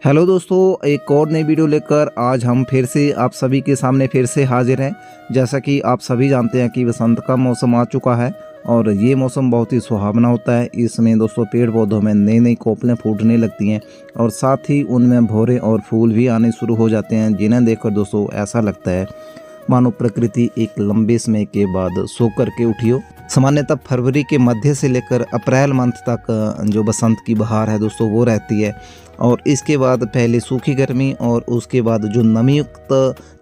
Hello दोस्तों, एक और नई वीडियो लेकर आज हम फिर से आप सभी के सामने फिर से हाजिर हैं। जैसा कि आप सभी जानते हैं कि बसंत का मौसम आ चुका है और ये मौसम बहुत ही सुहावना होता है। इसमें दोस्तों पेड़ पौधों में नई नई कोपलें फूटने लगती हैं और साथ ही उनमें भौरे और फूल भी आने शुरू हो जाते हैं, जिन्हें देखकर दोस्तों ऐसा लगता है मानो प्रकृति एक लंबे समय के बाद सो कर के उठी हो। सामान्यतः फरवरी के मध्य से लेकर अप्रैल मंथ तक जो बसंत की बहार है दोस्तों वो रहती है और इसके बाद पहले सूखी गर्मी और उसके बाद जो नमीयुक्त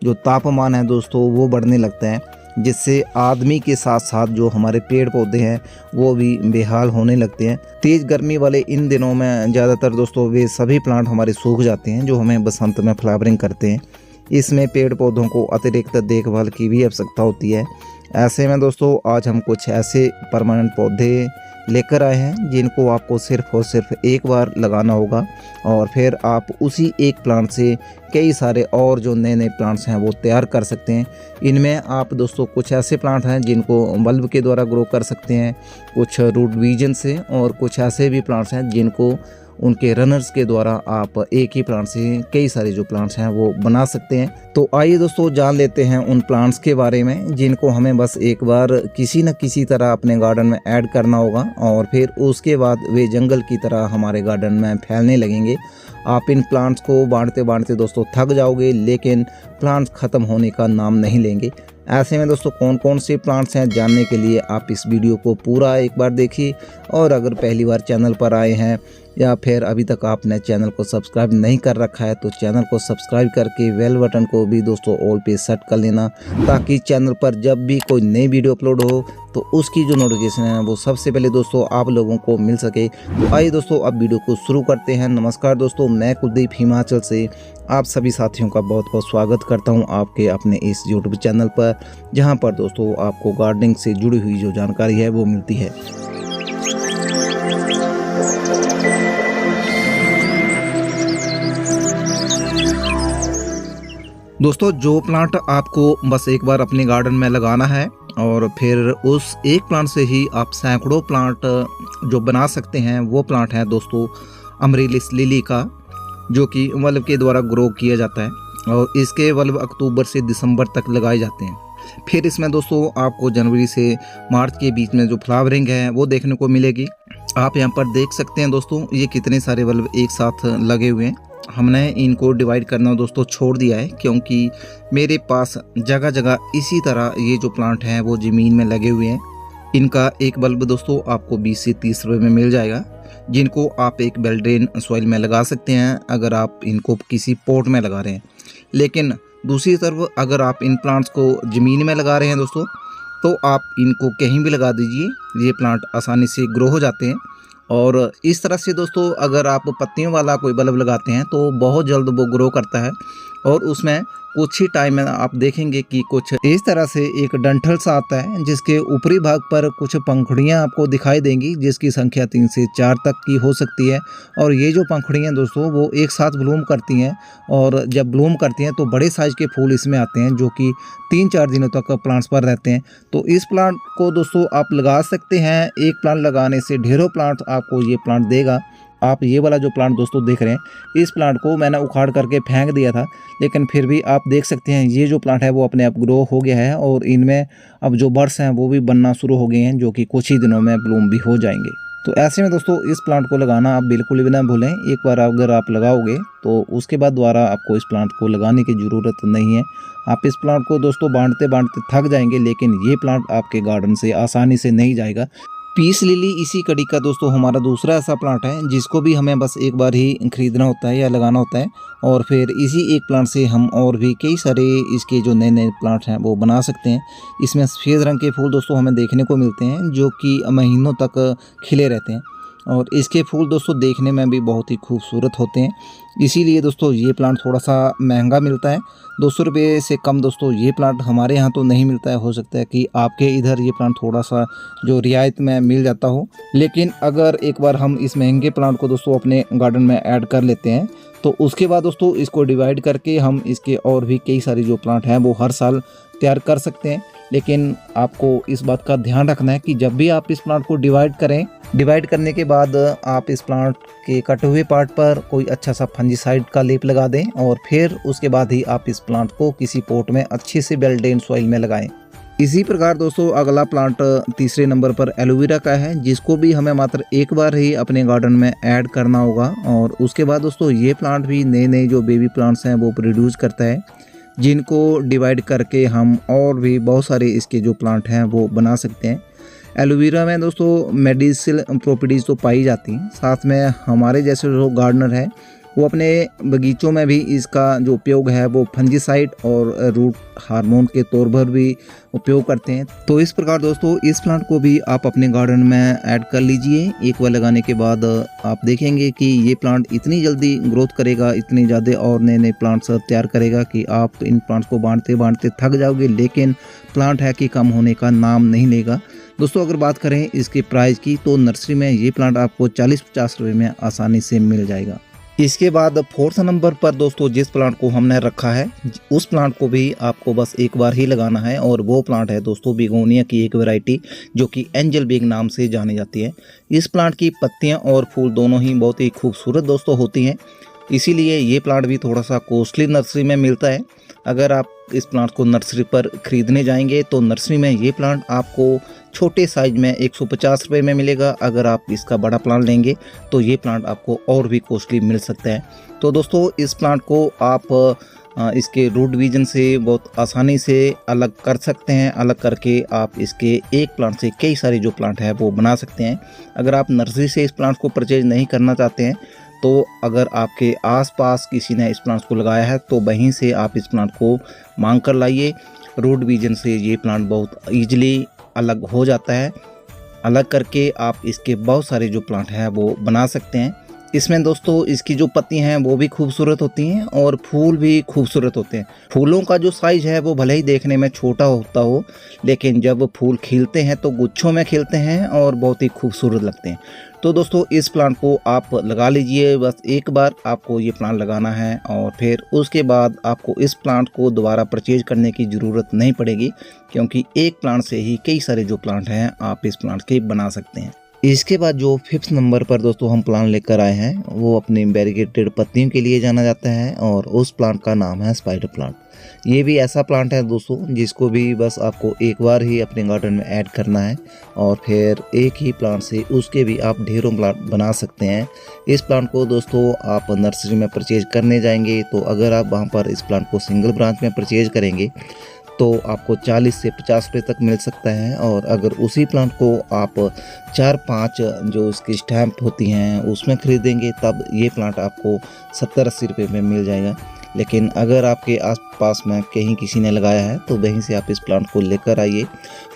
जो तापमान है दोस्तों वो बढ़ने लगता है, जिससे आदमी के साथ साथ जो हमारे पेड़ पौधे हैं वो भी बेहाल होने लगते हैं। तेज़ गर्मी वाले इन दिनों में ज़्यादातर दोस्तों वे सभी प्लांट हमारे सूख जाते हैं जो हमें बसंत में फ्लावरिंग करते हैं। इसमें पेड़ पौधों को अतिरिक्त देखभाल की भी आवश्यकता होती है। ऐसे में दोस्तों आज हम कुछ ऐसे परमानेंट पौधे लेकर आए हैं जिनको आपको सिर्फ और सिर्फ एक बार लगाना होगा और फिर आप उसी एक प्लांट से कई सारे और जो नए नए प्लांट्स हैं वो तैयार कर सकते हैं। इनमें आप दोस्तों कुछ ऐसे प्लांट हैं जिनको बल्ब के द्वारा ग्रो कर सकते हैं, कुछ रूट विजन से, और कुछ ऐसे भी प्लांट्स हैं जिनको उनके रनर्स के द्वारा आप एक ही प्लांट से कई सारे जो प्लांट्स हैं वो बना सकते हैं। तो आइए दोस्तों जान लेते हैं उन प्लांट्स के बारे में जिनको हमें बस एक बार किसी न किसी तरह अपने गार्डन में ऐड करना होगा और फिर उसके बाद वे जंगल की तरह हमारे गार्डन में फैलने लगेंगे। आप इन प्लांट्स को बांटते बांटते दोस्तों थक जाओगे, लेकिन प्लांट्स ख़त्म होने का नाम नहीं लेंगे। ऐसे में दोस्तों कौन कौन से प्लांट्स हैं जानने के लिए आप इस वीडियो को पूरा एक बार देखिए, और अगर पहली बार चैनल पर आए हैं या फिर अभी तक आपने चैनल को सब्सक्राइब नहीं कर रखा है तो चैनल को सब्सक्राइब करके बेल बटन को भी दोस्तों ऑल पे सेट कर लेना, ताकि चैनल पर जब भी कोई नई वीडियो अपलोड हो तो उसकी जो नोटिफिकेशन है वो सबसे पहले दोस्तों आप लोगों को मिल सके। तो आइए दोस्तों अब वीडियो को शुरू करते हैं। नमस्कार दोस्तों, मैं कुलदीप हिमाचल से आप सभी साथियों का बहुत बहुत स्वागत करता हूं आपके अपने इस यूट्यूब चैनल पर, जहां पर दोस्तों आपको गार्डनिंग से जुड़ी हुई जो जानकारी है वो मिलती है। दोस्तों जो प्लांट आपको बस एक बार अपने गार्डन में लगाना है और फिर उस एक प्लांट से ही आप सैकड़ों प्लांट जो बना सकते हैं, वो प्लांट है दोस्तों अमरीलिस लिली का, जो कि बल्ब के द्वारा ग्रो किया जाता है और इसके बल्ब अक्टूबर से दिसंबर तक लगाए जाते हैं। फिर इसमें दोस्तों आपको जनवरी से मार्च के बीच में जो फ्लावरिंग है वो देखने को मिलेगी। आप यहाँ पर देख सकते हैं दोस्तों ये कितने सारे बल्ब एक साथ लगे हुए हैं। हमने इनको डिवाइड करना दोस्तों छोड़ दिया है क्योंकि मेरे पास जगह जगह इसी तरह ये जो प्लांट हैं वो ज़मीन में लगे हुए हैं। इनका एक बल्ब दोस्तों आपको 20 से 30 रुपये में मिल जाएगा, जिनको आप एक वेल ड्रेन सॉइल में लगा सकते हैं अगर आप इनको किसी पॉट में लगा रहे हैं। लेकिन दूसरी तरफ अगर आप इन प्लांट्स को ज़मीन में लगा रहे हैं दोस्तों तो आप इनको कहीं भी लगा दीजिए, ये प्लांट आसानी से ग्रो हो जाते हैं। और इस तरह से दोस्तों अगर आप पत्तियों वाला कोई बल्ब लगाते हैं तो बहुत जल्द वो ग्रो करता है और उसमें कुछ ही टाइम में आप देखेंगे कि कुछ इस तरह से एक डंठल सा आता है जिसके ऊपरी भाग पर कुछ पंखुड़ियां आपको दिखाई देंगी, जिसकी संख्या 3 से 4 तक की हो सकती है। और ये जो पंखुड़ियां दोस्तों वो एक साथ ब्लूम करती हैं और जब ब्लूम करती हैं तो बड़े साइज के फूल इसमें आते हैं जो कि 3-4 दिनों तक प्लांट्स पर रहते हैं। तो इस प्लांट को दोस्तों आप लगा सकते हैं। एक प्लांट लगाने से ढेरों प्लांट आपको ये प्लांट देगा। आप ये वाला जो प्लांट दोस्तों देख रहे हैं, इस प्लांट को मैंने उखाड़ करके फेंक दिया था, लेकिन फिर भी आप देख सकते हैं ये जो प्लांट है वो अपने आप ग्रो हो गया है और इनमें अब जो बड्स हैं वो भी बनना शुरू हो गए हैं, जो कि कुछ ही दिनों में ब्लूम भी हो जाएंगे। तो ऐसे में दोस्तों इस प्लांट को लगाना आप बिल्कुल भी ना भूलें। एक बार अगर आप लगाओगे तो उसके बाद दोबारा आपको इस प्लांट को लगाने की ज़रूरत नहीं है। आप इस प्लांट को दोस्तों बांटते बांटते थक जाएंगे, लेकिन ये प्लांट आपके गार्डन से आसानी से नहीं जाएगा। पीस लिली इसी कड़ी का दोस्तों हमारा दूसरा ऐसा प्लांट है जिसको भी हमें बस एक बार ही खरीदना होता है या लगाना होता है और फिर इसी एक प्लांट से हम और भी कई सारे इसके जो नए नए प्लांट हैं वो बना सकते हैं। इसमें सफ़ेद रंग के फूल दोस्तों हमें देखने को मिलते हैं जो कि महीनों तक खिले रहते हैं और इसके फूल दोस्तों देखने में भी बहुत ही खूबसूरत होते हैं। इसीलिए दोस्तों ये प्लांट थोड़ा सा महंगा मिलता है, 200 रुपये से कम दोस्तों ये प्लांट हमारे यहाँ तो नहीं मिलता है। हो सकता है कि आपके इधर ये प्लांट थोड़ा सा जो रियायत में मिल जाता हो, लेकिन अगर एक बार हम इस महंगे प्लांट को दोस्तों अपने गार्डन में ऐड कर लेते हैं तो उसके बाद दोस्तों इसको डिवाइड करके हम इसके और भी कई सारे जो प्लांट हैं वो हर साल तैयार कर सकते हैं। लेकिन आपको इस बात का ध्यान रखना है कि जब भी आप इस प्लांट को डिवाइड करने के बाद आप इस प्लांट के कटे हुए पार्ट पर कोई अच्छा सा फंजीसाइड का लेप लगा दें और फिर उसके बाद ही आप इस प्लांट को किसी पॉट में अच्छे से वेल ड्रेन सॉइल में लगाएं। इसी प्रकार दोस्तों अगला प्लांट तीसरे नंबर पर एलोवेरा का है, जिसको भी हमें मात्र एक बार ही अपने गार्डन में ऐड करना होगा। और उसके बाद दोस्तों ये प्लांट भी नए नए जो बेबी प्लांट्स हैं वो प्रोड्यूस करता है, जिनको डिवाइड करके हम और भी बहुत सारे इसके जो प्लांट हैं वो बना सकते हैं। एलोवेरा में दोस्तों मेडिसिनल प्रॉपर्टीज़ तो पाई जाती हैं, साथ में हमारे जैसे जो गार्डनर हैं वो अपने बगीचों में भी इसका जो उपयोग है वो फंजीसाइड और रूट हार्मोन के तौर पर भी उपयोग करते हैं। तो इस प्रकार दोस्तों इस प्लांट को भी आप अपने गार्डन में ऐड कर लीजिए। एक बार लगाने के बाद आप देखेंगे कि ये प्लांट इतनी जल्दी ग्रोथ करेगा, इतनी ज़्यादा और नए नए प्लांट्स तैयार करेगा कि आप इन प्लांट्स को बांटते थक जाओगे, लेकिन प्लांट है कि कम होने का नाम नहीं लेगा। दोस्तों अगर बात करें इसके प्राइस की तो नर्सरी में ये प्लांट आपको 40-50 रुपये में आसानी से मिल जाएगा। इसके बाद फोर्थ नंबर पर दोस्तों जिस प्लांट को हमने रखा है उस प्लांट को भी आपको बस एक बार ही लगाना है, और वो प्लांट है दोस्तों बिगोनिया की एक वैरायटी जो कि एंजल बिग नाम से जानी जाती है। इस प्लांट की पत्तियां और फूल दोनों ही बहुत ही खूबसूरत दोस्तों होती हैं, इसीलिए ये प्लांट भी थोड़ा सा कॉस्टली नर्सरी में मिलता है। अगर आप इस प्लांट को नर्सरी पर ख़रीदने जाएंगे तो नर्सरी में ये प्लांट आपको छोटे साइज में 150 रुपये में मिलेगा। अगर आप इसका बड़ा प्लांट लेंगे तो ये प्लांट आपको और भी कॉस्टली मिल सकता है। तो दोस्तों इस प्लांट को आप इसके रूट डिवीजन से बहुत आसानी से अलग कर सकते हैं। अलग करके आप इसके एक प्लांट से कई सारे जो प्लांट है वो बना सकते हैं। अगर आप नर्सरी से इस प्लांट को परचेज नहीं करना चाहते हैं तो अगर आपके आसपास किसी ने इस प्लांट को लगाया है तो वहीं से आप इस प्लांट को मांग कर लाइए। रूट डिवीजन से ये प्लांट बहुत ईजिली अलग हो जाता है। अलग करके आप इसके बहुत सारे जो प्लांट हैं वो बना सकते हैं। इसमें दोस्तों इसकी जो पत्ती हैं वो भी खूबसूरत होती हैं और फूल भी खूबसूरत होते हैं। फूलों का जो साइज़ है वो भले ही देखने में छोटा होता हो, लेकिन जब फूल खिलते हैं तो गुच्छों में खिलते हैं और बहुत ही खूबसूरत लगते हैं। तो दोस्तों इस प्लांट को आप लगा लीजिए, बस एक बार आपको ये प्लांट लगाना है और फिर उसके बाद आपको इस प्लांट को दोबारा परचेज करने की ज़रूरत नहीं पड़ेगी, क्योंकि एक प्लांट से ही कई सारे जो प्लांट हैं आप इस प्लांट के बना सकते हैं। इसके बाद जो 5th नंबर पर दोस्तों हम प्लांट लेकर आए हैं वो अपनी वेरीगेटेड पत्तियों के लिए जाना जाता है, और उस प्लांट का नाम है स्पाइडर प्लांट। ये भी ऐसा प्लांट है दोस्तों जिसको भी बस आपको एक बार ही अपने गार्डन में ऐड करना है और फिर एक ही प्लांट से उसके भी आप ढेरों प्लांट बना सकते हैं। इस प्लांट को दोस्तों आप नर्सरी में परचेज करने जाएंगे तो अगर आप वहाँ पर इस प्लांट को सिंगल ब्रांच में परचेज करेंगे तो आपको 40 से 50 रुपये तक मिल सकता है, और अगर उसी प्लांट को आप 4-5 जो इसकी स्टैम्प होती हैं उसमें ख़रीदेंगे तब ये प्लांट आपको 70-80 रुपये में मिल जाएगा। लेकिन अगर आपके आसपास में कहीं किसी ने लगाया है तो वहीं से आप इस प्लांट को लेकर आइए।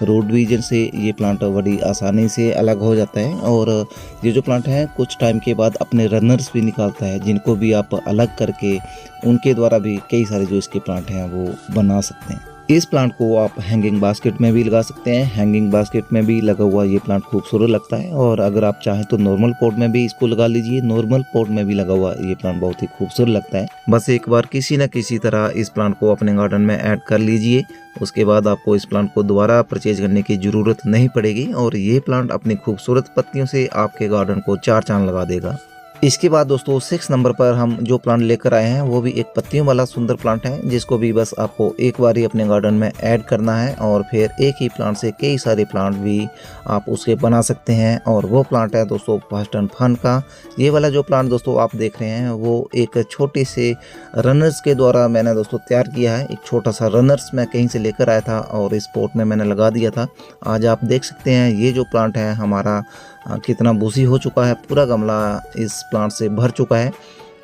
रोड डिवीजन से ये प्लांट बड़ी आसानी से अलग हो जाता है, और ये जो प्लांट है कुछ टाइम के बाद अपने रनर्स भी निकालता है, जिनको भी आप अलग करके उनके द्वारा भी कई सारे जो इसके प्लांट हैं वो बना सकते हैं। इस प्लांट को आप हैंगिंग बास्केट में भी लगा सकते हैं। हैंगिंग बास्केट में भी लगा हुआ ये प्लांट खूबसूरत लगता है, और अगर आप चाहें तो नॉर्मल पॉट में भी इसको लगा लीजिए। नॉर्मल पॉट में भी लगा हुआ ये प्लांट बहुत ही खूबसूरत लगता है। बस एक बार किसी न किसी तरह इस प्लांट को अपने गार्डन में ऐड कर लीजिए, उसके बाद आपको इस प्लांट को दोबारा परचेज करने की ज़रूरत नहीं पड़ेगी, और ये प्लांट अपनी खूबसूरत पत्तियों से आपके गार्डन को 4 चांद लगा देगा। इसके बाद दोस्तों 6 नंबर पर हम जो प्लांट लेकर आए हैं वो भी एक पत्तियों वाला सुंदर प्लांट है, जिसको भी बस आपको एक बार ही अपने गार्डन में ऐड करना है, और फिर एक ही प्लांट से कई सारे प्लांट भी आप उसके बना सकते हैं। और वो प्लांट है दोस्तों फर्स्ट एंड फन का। ये वाला जो प्लांट दोस्तों आप देख रहे हैं वो एक छोटे से रनर्स के द्वारा मैंने दोस्तों तैयार किया है। एक छोटा सा रनर्स मैं कहीं से लेकर आया था और इस पॉट में मैंने लगा दिया था। आज आप देख सकते हैं ये जो प्लांट है हमारा कितना बूसी हो चुका है, पूरा गमला इस प्लांट से भर चुका है।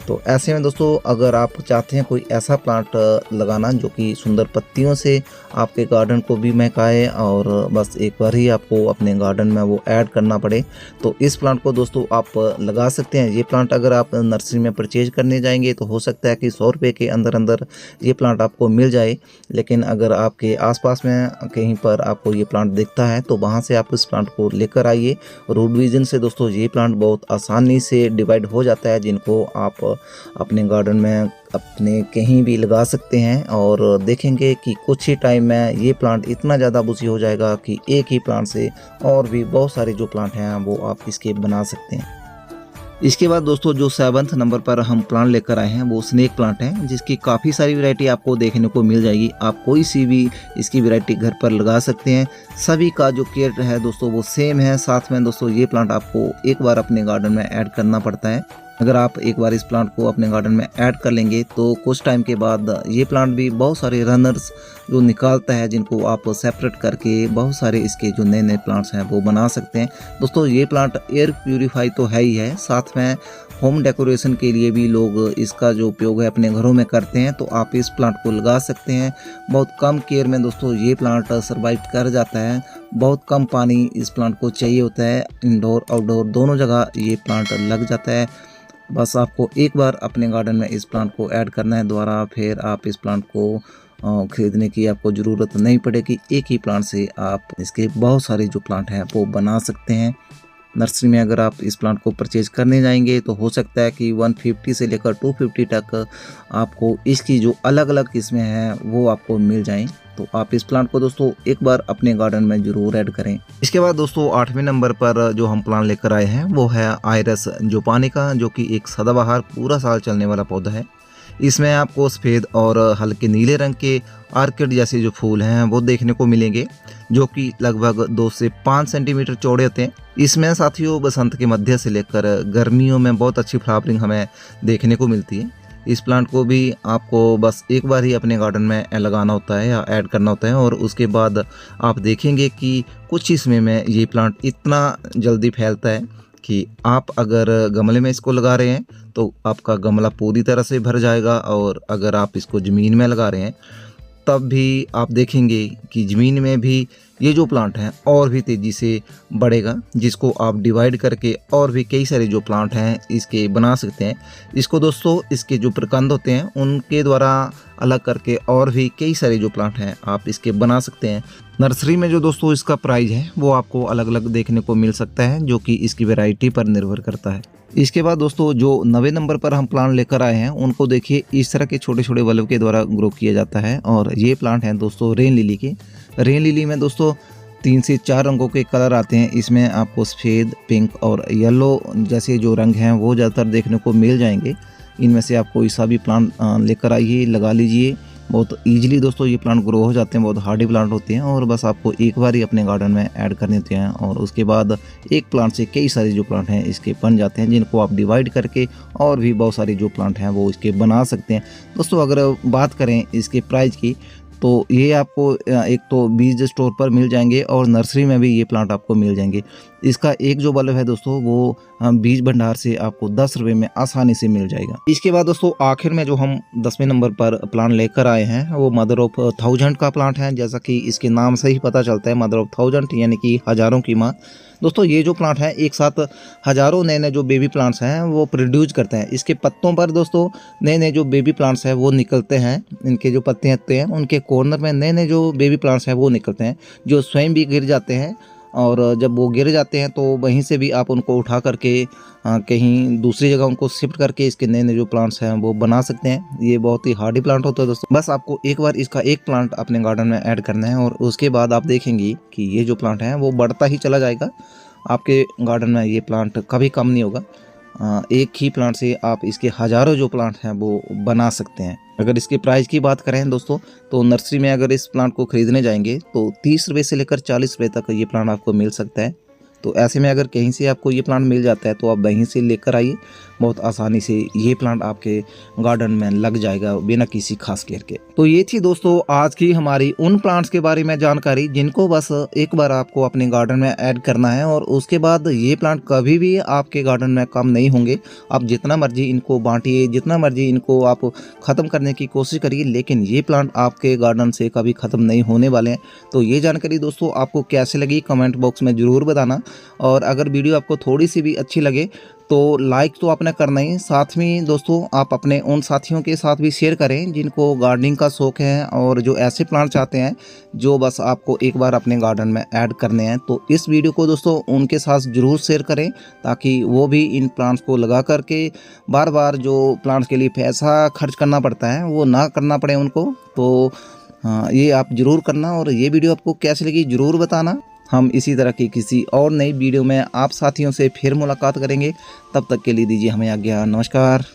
तो ऐसे में दोस्तों अगर आप चाहते हैं कोई ऐसा प्लांट लगाना जो कि सुंदर पत्तियों से आपके गार्डन को भी महकाए और बस एक बार ही आपको अपने गार्डन में वो ऐड करना पड़े, तो इस प्लांट को दोस्तों आप लगा सकते हैं। ये प्लांट अगर आप नर्सरी में परचेज करने जाएंगे तो हो सकता है कि 100 रुपये के अंदर अंदर ये प्लांट आपको मिल जाए, लेकिन अगर आपके आसपास में कहीं पर आपको ये प्लांट दिखता है तो वहाँ से आप इस प्लांट को लेकर आइए। रूट डिवीजन से दोस्तों ये प्लांट बहुत आसानी से डिवाइड हो जाता है, जिनको आप अपने गार्डन में अपने कहीं भी लगा सकते हैं और देखेंगे कि कुछ ही टाइम में ये प्लांट इतना ज़्यादा बुशी हो जाएगा कि एक ही प्लांट से और भी बहुत सारे जो प्लांट हैं वो आप इसके बना सकते हैं। इसके बाद दोस्तों जो 7th नंबर पर हम प्लांट लेकर आए हैं वो स्नेक प्लांट है, जिसकी काफ़ी सारी वैरायटी आपको देखने को मिल जाएगी। आप कोई सी भी इसकी वैरायटी घर पर लगा सकते हैं। सभी का जो केयर है दोस्तों वो सेम है। साथ में दोस्तों ये प्लांट आपको एक बार अपने गार्डन में ऐड करना पड़ता है। अगर आप एक बार इस प्लांट को अपने गार्डन में ऐड कर लेंगे तो कुछ टाइम के बाद ये प्लांट भी बहुत सारे रनर्स जो निकालता है, जिनको आप सेपरेट करके बहुत सारे इसके जो नए नए प्लांट्स हैं वो बना सकते हैं। दोस्तों ये प्लांट एयर प्यूरीफाई तो है ही है, साथ में होम डेकोरेशन के लिए भी लोग इसका जो उपयोग है अपने घरों में करते हैं। तो आप इस प्लांट को लगा सकते हैं। बहुत कम केयर में दोस्तों ये प्लांट सर्वाइव कर जाता है। बहुत कम पानी इस प्लांट को चाहिए होता है। इंडोर आउटडोर दोनों जगह ये प्लांट लग जाता है। बस आपको एक बार अपने गार्डन में इस प्लांट को ऐड करना है। दोबारा फिर आप इस प्लांट को खरीदने की आपको ज़रूरत नहीं पड़ेगी। एक ही प्लांट से आप इसके बहुत सारे जो प्लांट हैं वो बना सकते हैं। नर्सरी में अगर आप इस प्लांट को परचेज करने जाएंगे तो हो सकता है कि 150 से लेकर 250 तक आपको इसकी जो अलग अलग किस्में हैं वो आपको मिल जाएं। तो आप इस प्लांट को दोस्तों एक बार अपने गार्डन में ज़रूर ऐड करें। इसके बाद दोस्तों 8वें नंबर पर जो हम प्लांट लेकर आए हैं वो है आइरस जोपानिका, जो कि एक सदाबहार पूरा साल चलने वाला पौधा है। इसमें आपको सफ़ेद और हल्के नीले रंग के आर्किड जैसे जो फूल हैं वो देखने को मिलेंगे, जो कि लगभग 2 से 5 सेंटीमीटर चौड़े होते हैं। इसमें साथियों बसंत के मध्य से लेकर गर्मियों में बहुत अच्छी फ्लावरिंग हमें देखने को मिलती है। इस प्लांट को भी आपको बस एक बार ही अपने गार्डन में लगाना होता है या ऐड करना होता है, और उसके बाद आप देखेंगे कि कुछ ही समय में ये प्लांट इतना जल्दी फैलता है कि आप अगर गमले में इसको लगा रहे हैं तो आपका गमला पूरी तरह से भर जाएगा, और अगर आप इसको ज़मीन में लगा रहे हैं तब भी आप देखेंगे कि ज़मीन में भी ये जो प्लांट है और भी तेज़ी से बढ़ेगा, जिसको आप डिवाइड करके और भी कई सारे जो प्लांट हैं इसके बना सकते हैं। इसको दोस्तों इसके जो प्रकंद होते हैं उनके द्वारा अलग करके और भी कई सारे जो प्लांट हैं आप इसके बना सकते हैं। नर्सरी में जो दोस्तों इसका प्राइस है वो आपको अलग अलग देखने को मिल सकता है, जो कि इसकी वैरायटी पर निर्भर करता है। इसके बाद दोस्तों जो 9वें नंबर पर हम प्लांट लेकर आए हैं उनको देखिए इस तरह के छोटे छोटे बल्ब के द्वारा ग्रो किया जाता है, और ये प्लांट हैं दोस्तों रेन लिली के। रेन लिली में दोस्तों 3 से 4 रंगों के कलर आते हैं। इसमें आपको सफ़ेद, पिंक और येलो जैसे जो रंग हैं वो ज़्यादातर देखने को मिल जाएंगे। इनमें से आप कोई सा भी प्लांट लेकर आइए, लगा लीजिए। बहुत ईजिली दोस्तों ये प्लांट ग्रो हो जाते हैं, बहुत हार्डी प्लांट होते हैं, और बस आपको एक बार ही अपने गार्डन में ऐड करने होते हैं, और उसके बाद एक प्लांट से कई सारे जो प्लांट हैं इसके बन जाते हैं, जिनको आप डिवाइड करके और भी बहुत सारे जो प्लांट हैं वो इसके बना सकते हैं। दोस्तों अगर बात करें इसके प्राइस की तो ये आपको एक तो बीज स्टोर पर मिल जाएंगे और नर्सरी में भी ये प्लांट आपको मिल जाएंगे। इसका एक जो बल्ब है दोस्तों वो बीज भंडार से आपको 10 रुपये में आसानी से मिल जाएगा। इसके बाद दोस्तों आखिर में जो हम 10वें नंबर पर प्लांट लेकर आए हैं वो मदर ऑफ 1000 का प्लांट है। जैसा कि इसके नाम से ही पता चलता है, मदर ऑफ 1000 यानी कि हज़ारों की माँ। दोस्तों ये जो प्लांट है एक साथ हज़ारों नए नए जो बेबी प्लांट्स हैं वो प्रोड्यूस करते हैं। इसके पत्तों पर दोस्तों नए नए जो बेबी प्लांट्स हैं वो निकलते हैं। इनके जो पत्ते होते हैं उनके कॉर्नर में नए नए जो बेबी प्लांट्स हैं वो निकलते हैं, जो स्वयं भी गिर जाते हैं, और जब वो गिर जाते हैं तो वहीं से भी आप उनको उठा करके कहीं दूसरी जगह उनको शिफ्ट करके इसके नए नए जो प्लांट्स हैं वो बना सकते हैं। ये बहुत ही हार्डी प्लांट होता है दोस्तों। बस आपको एक बार इसका एक प्लांट अपने गार्डन में ऐड करना है, और उसके बाद आप देखेंगे कि ये जो प्लांट है वो बढ़ता ही चला जाएगा। आपके गार्डन में ये प्लांट कभी कम नहीं होगा। एक ही प्लांट से आप इसके हज़ारों जो प्लांट हैं वो बना सकते हैं। अगर इसके प्राइस की बात करें दोस्तों तो नर्सरी में अगर इस प्लांट को ख़रीदने जाएंगे तो 30 रुपये से लेकर 40 रुपये तक ये प्लांट आपको मिल सकता है। तो ऐसे में अगर कहीं से आपको ये प्लांट मिल जाता है तो आप वहीं से लेकर आइए। बहुत आसानी से ये प्लांट आपके गार्डन में लग जाएगा बिना किसी खास केयर के। तो ये थी दोस्तों आज की हमारी उन प्लांट्स के बारे में जानकारी जिनको बस एक बार आपको अपने गार्डन में ऐड करना है, और उसके बाद ये प्लांट कभी भी आपके गार्डन में कम नहीं होंगे। आप जितना मर्जी इनको बांटिए, जितना मर्जी इनको आप ख़त्म करने की कोशिश करिए, लेकिन ये प्लांट आपके गार्डन से कभी ख़त्म नहीं होने वाले हैं। तो ये जानकारी दोस्तों आपको कैसे लगी कमेंट बॉक्स में ज़रूर बताना, और अगर वीडियो आपको थोड़ी सी भी अच्छी लगे तो लाइक तो आपने करना ही, साथ में दोस्तों आप अपने उन साथियों के साथ भी शेयर करें जिनको गार्डनिंग का शौक़ है और जो ऐसे प्लांट चाहते हैं जो बस आपको एक बार अपने गार्डन में ऐड करने हैं। तो इस वीडियो को दोस्तों उनके साथ ज़रूर शेयर करें ताकि वो भी इन प्लांट्स को लगा करके बार बार जो प्लांट्स के लिए पैसा खर्च करना पड़ता है वो ना करना पड़े उनको। तो हाँ, ये आप ज़रूर करना और ये वीडियो आपको कैसी लगी ज़रूर बताना। हम इसी तरह की किसी और नई वीडियो में आप साथियों से फिर मुलाकात करेंगे। तब तक के लिए दीजिए हमें आज्ञा। नमस्कार।